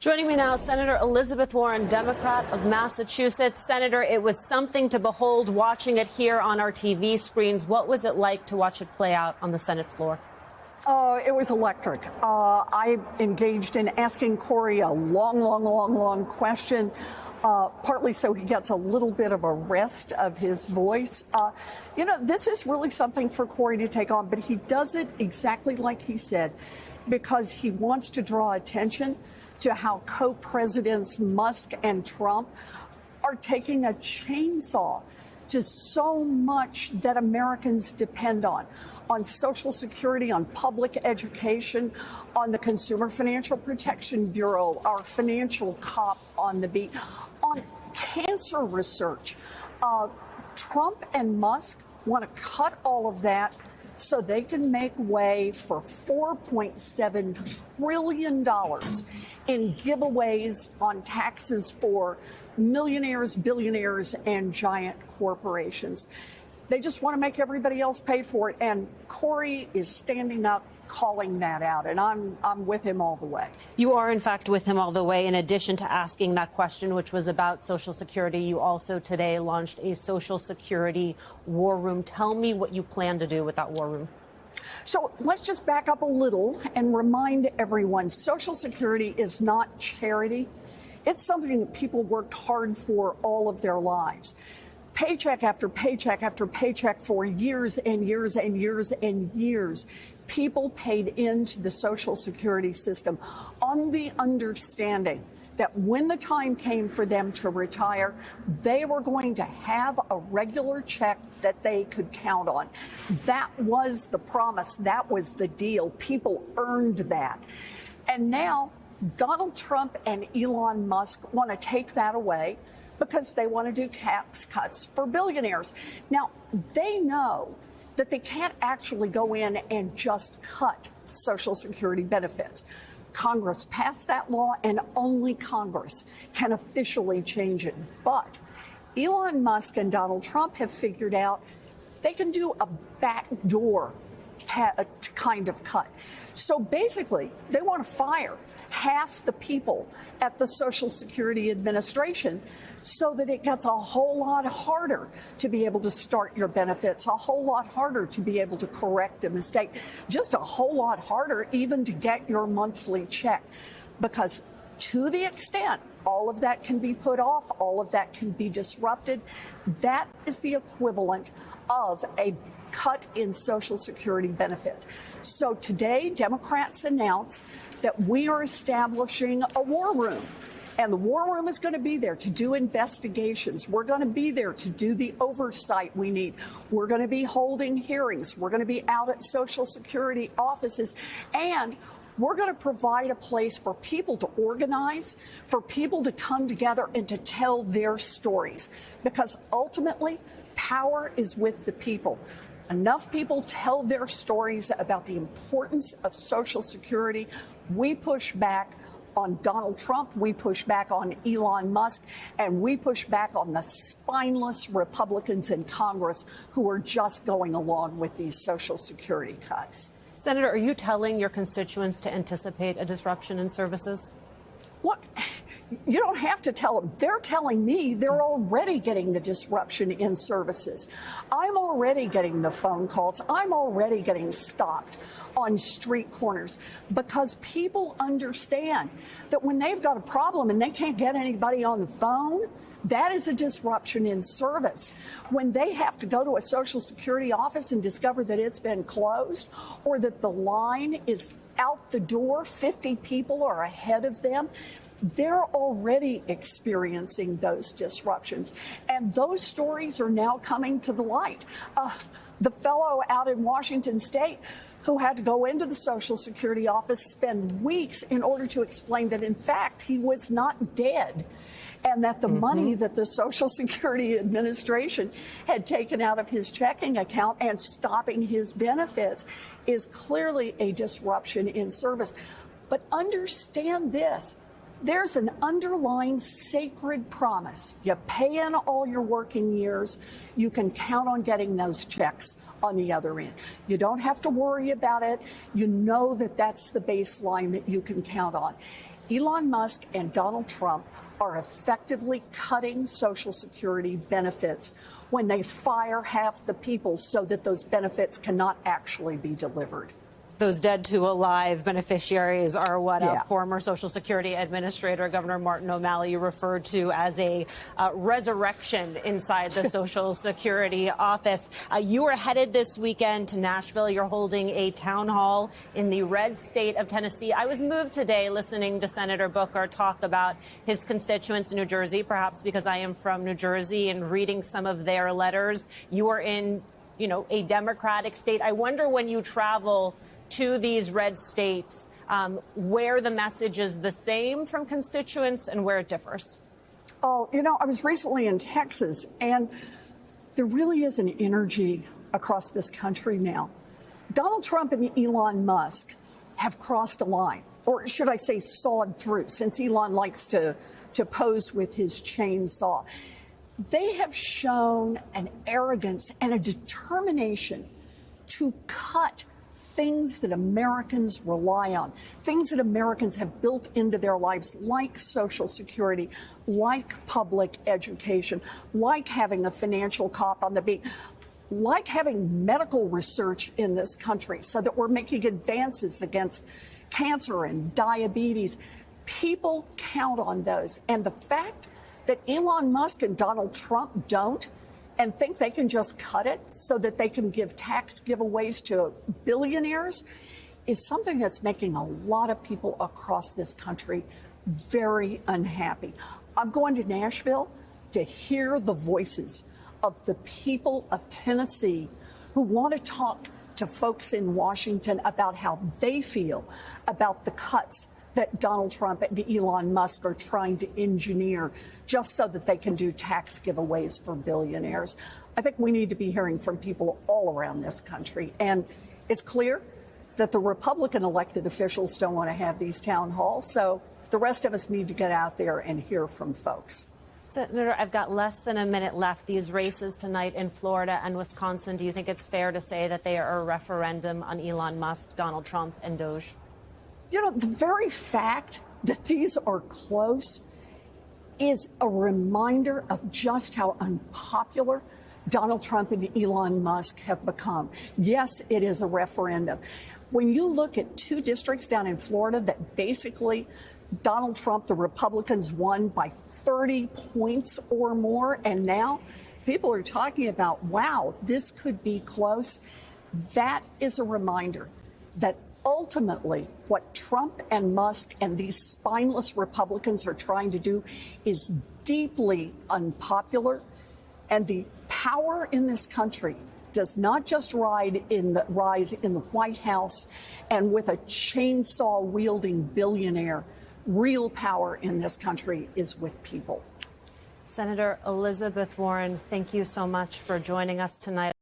Joining me now, Senator Elizabeth Warren, Democrat of Massachusetts. Senator, it was something to behold watching it here on our TV screens. What was it like to watch it play out on the Senate floor? It was electric. I engaged in asking Cory a long question, partly so he gets a little bit of a rest of his voice. This is really something for Cory to take on, but he does it exactly like he said, because he wants to draw attention to how co-presidents Musk and Trump are taking a chainsaw to so much that Americans depend on Social Security, on public education, on the Consumer Financial Protection Bureau, our financial cop on the beat, on cancer research. Trump and Musk want to cut all of that so they can make way for $4.7 trillion in giveaways on taxes for millionaires, billionaires, and giant corporations. They just want to make everybody else pay for it. And Cory is standing up, calling that out. And I'm with him all the way. You are, in fact, with him all the way. In addition to asking that question, which was about Social Security, you also today launched a Social Security war room. Tell me what you plan to do with that war room. So let's just back up a little and remind everyone, Social Security is not charity. It's something that people worked hard for all of their lives. Paycheck after paycheck after paycheck for years and years and years and years, people paid into the Social Security system on the understanding that when the time came for them to retire, they were going to have a regular check that they could count on. That was the promise. That was the deal. People earned that. And now Donald Trump and Elon Musk want to take that away because they want to do tax cuts for billionaires. Now, they know that they can't actually go in and just cut Social Security benefits. Congress passed that law, and only Congress can officially change it. But Elon Musk and Donald Trump have figured out they can do a backdoor kind of cut. So basically, they want to fire half the people at the Social Security Administration so that it gets a whole lot harder to be able to start your benefits, a whole lot harder to be able to correct a mistake, just a whole lot harder even to get your monthly check. Because to the extent all of that can be put off, all of that can be disrupted, that is the equivalent of a cut in Social Security benefits. So today, Democrats announced that we are establishing a war room. And the war room is going to be there to do investigations. We're going to be there to do the oversight we need. We're going to be holding hearings. We're going to be out at Social Security offices. And we're going to provide a place for people to organize, for people to come together and to tell their stories. Because ultimately, power is with the people. Enough people tell their stories about the importance of Social Security. We push back on Donald Trump, we push back on Elon Musk, and we push back on the spineless Republicans in Congress who are just going along with these Social Security cuts. Senator, are you telling your constituents to anticipate a disruption in services? Look, you don't have to tell them. They're telling me they're already getting the disruption in services. I'm already getting the phone calls. I'm already getting stopped on street corners because people understand that when they've got a problem and they can't get anybody on the phone, that is a disruption in service. When they have to go to a Social Security office and discover that it's been closed or that the line is out the door, 50 people are ahead of them, they're already experiencing those disruptions. And those stories are now coming to the light. The fellow out in Washington State who had to go into the Social Security office, spend weeks in order to explain that, in fact, he was not dead, and that the money that the Social Security Administration had taken out of his checking account and stopping his benefits is clearly a disruption in service. But understand this. There's an underlying sacred promise. You pay in all your working years, you can count on getting those checks on the other end. You don't have to worry about it. You know that that's the baseline that you can count on. Elon Musk and Donald Trump are effectively cutting Social Security benefits when they fire half the people so that those benefits cannot actually be delivered. Those dead to alive beneficiaries are what Yeah. former Social Security Administrator Governor Martin O'Malley referred to as a resurrection inside the Social Security office. You are headed this weekend to Nashville. You're holding a town hall in the red state of Tennessee. I was moved today listening to Senator Booker talk about his constituents in New Jersey, perhaps because I am from New Jersey, and reading some of their letters. You are in, a Democratic state. I wonder when you travel to these red states, where the message is the same from constituents and where it differs. Oh, I was recently in Texas, and there really is an energy across this country now. Donald Trump and Elon Musk have crossed a line, or should I say sawed through, since Elon likes to pose with his chainsaw. They have shown an arrogance and a determination to cut things that Americans rely on, things that Americans have built into their lives, like Social Security, like public education, like having a financial cop on the beat, like having medical research in this country so that we're making advances against cancer and diabetes. People count on those. And the fact that Elon Musk and Donald Trump don't, and think they can just cut it so that they can give tax giveaways to billionaires, is something that's making a lot of people across this country very unhappy. I'm going to Nashville to hear the voices of the people of Tennessee who want to talk to folks in Washington about how they feel about the cuts that Donald Trump and Elon Musk are trying to engineer just so that they can do tax giveaways for billionaires. I think we need to be hearing from people all around this country. And it's clear that the Republican elected officials don't want to have these town halls. So the rest of us need to get out there and hear from folks. Senator, I've got less than a minute left. These races tonight in Florida and Wisconsin, do you think it's fair to say that they are a referendum on Elon Musk, Donald Trump, and Doge? The very fact that these are close is a reminder of just how unpopular Donald Trump and Elon Musk have become. Yes, it is a referendum. When you look at two districts down in Florida that basically Donald Trump, the Republicans, won by 30 points or more, and now people are talking about, wow, this could be close. That is a reminder that ultimately, what Trump and Musk and these spineless Republicans are trying to do is deeply unpopular. And the power in this country does not just rise in the White House and with a chainsaw-wielding billionaire. Real power in this country is with people. Senator Elizabeth Warren, thank you so much for joining us tonight.